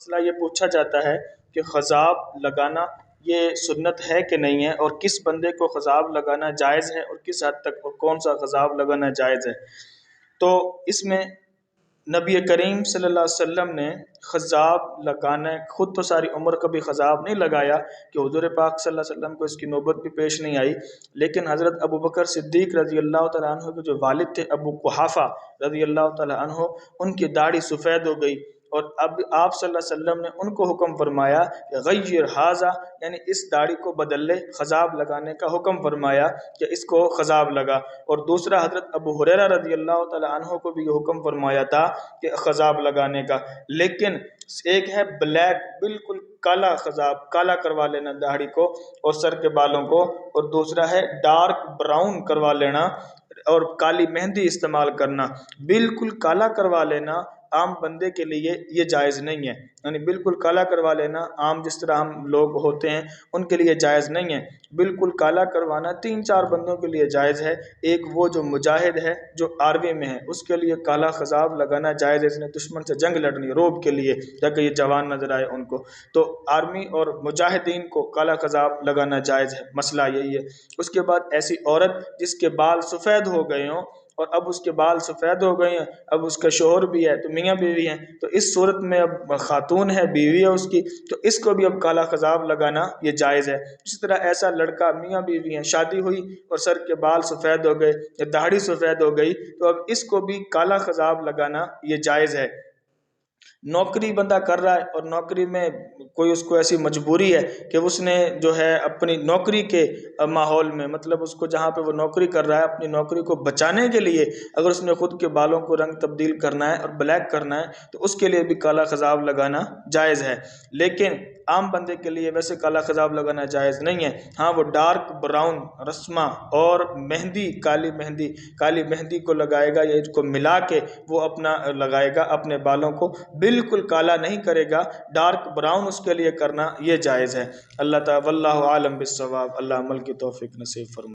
مسئلہ یہ پوچھا جاتا ہے کہ خضاب لگانا یہ سنت ہے کہ نہیں ہے، اور کس بندے کو خضاب لگانا جائز ہے اور کس حد تک کون سا خضاب لگانا جائز ہے۔ تو اس میں نبی کریم صلی اللہ علیہ وسلم نے خضاب لگانا، خود تو ساری عمر کبھی خضاب نہیں لگایا کہ حضور پاک صلی اللہ علیہ وسلم کو اس کی نوبت بھی پیش نہیں آئی، لیکن حضرت ابو بکر صدیق رضی اللہ تعالیٰ عنہ کے جو والد تھے ابو قحافہ رضی اللہ تعالیٰ عنہ، ان کی داڑھی سفید ہو گئی، اور اب آپ صلی اللہ علیہ وسلم نے ان کو حکم فرمایا کہ غیر ھذا، یعنی اس داڑھی کو بدل لے، خضاب لگانے کا حکم فرمایا کہ اس کو خضاب لگا۔ اور دوسرا حضرت ابو ہریرہ رضی اللہ تعالیٰ عنہ کو بھی یہ حکم فرمایا تھا کہ خضاب لگانے کا، لیکن ایک ہے بلیک، بالکل کالا خضاب، کالا کروا لینا داڑھی کو اور سر کے بالوں کو، اور دوسرا ہے ڈارک براؤن کروا لینا اور کالی مہندی استعمال کرنا۔ بالکل کالا کروا لینا عام بندے کے لیے یہ جائز نہیں ہے، یعنی بالکل کالا کروا لینا عام جس طرح ہم لوگ ہوتے ہیں ان کے لیے جائز نہیں ہے۔ بالکل کالا کروانا 3-4 بندوں کے لیے جائز ہے۔ ایک وہ جو مجاہد ہے جو آرمی میں ہے، اس کے لیے کالا خضاب لگانا جائز ہے، اس نے دشمن سے جنگ لڑنی روب کے لیے تاکہ یہ جوان نظر آئے ان کو، تو آرمی اور مجاہدین کو کالا خضاب لگانا جائز ہے، مسئلہ یہی ہے۔ اس کے بعد ایسی عورت جس کے بال سفید ہو گئے ہوں، اور اب اس کے بال سفید ہو گئے ہیں، اب اس کا شوہر بھی ہے تو میاں بیوی ہیں، تو اس صورت میں اب خاتون ہے، بیوی ہے اس کی، تو اس کو بھی اب کالا خضاب لگانا یہ جائز ہے۔ اسی طرح ایسا لڑکا، میاں بیوی ہیں، شادی ہوئی اور سر کے بال سفید ہو گئے یا داڑھی سفید ہو گئی، تو اب اس کو بھی کالا خضاب لگانا یہ جائز ہے۔ نوکری بندہ کر رہا ہے اور نوکری میں کوئی اس کو ایسی مجبوری ہے کہ اس نے جو ہے اپنی نوکری کے ماحول میں، مطلب اس کو جہاں پہ وہ نوکری کر رہا ہے اپنی نوکری کو بچانے کے لیے اگر اس نے خود کے بالوں کو رنگ تبدیل کرنا ہے اور بلیک کرنا ہے تو اس کے لیے بھی کالا خضاب لگانا جائز ہے، لیکن عام بندے کے لیے ویسے کالا خضاب لگانا جائز نہیں ہے۔ ہاں وہ ڈارک براؤن رسمہ اور مہندی، کالی مہندی کو لگائے گا یا اس کو ملا کے وہ اپنا لگائے گا اپنے بالوں کو، بالکل کالا نہیں کرے گا، ڈارک براؤن اس کے لیے کرنا یہ جائز ہے۔ اللہ تعالی واللہ عالم بالصواب، اللہ عمل کی توفیق نصیب فرمائے۔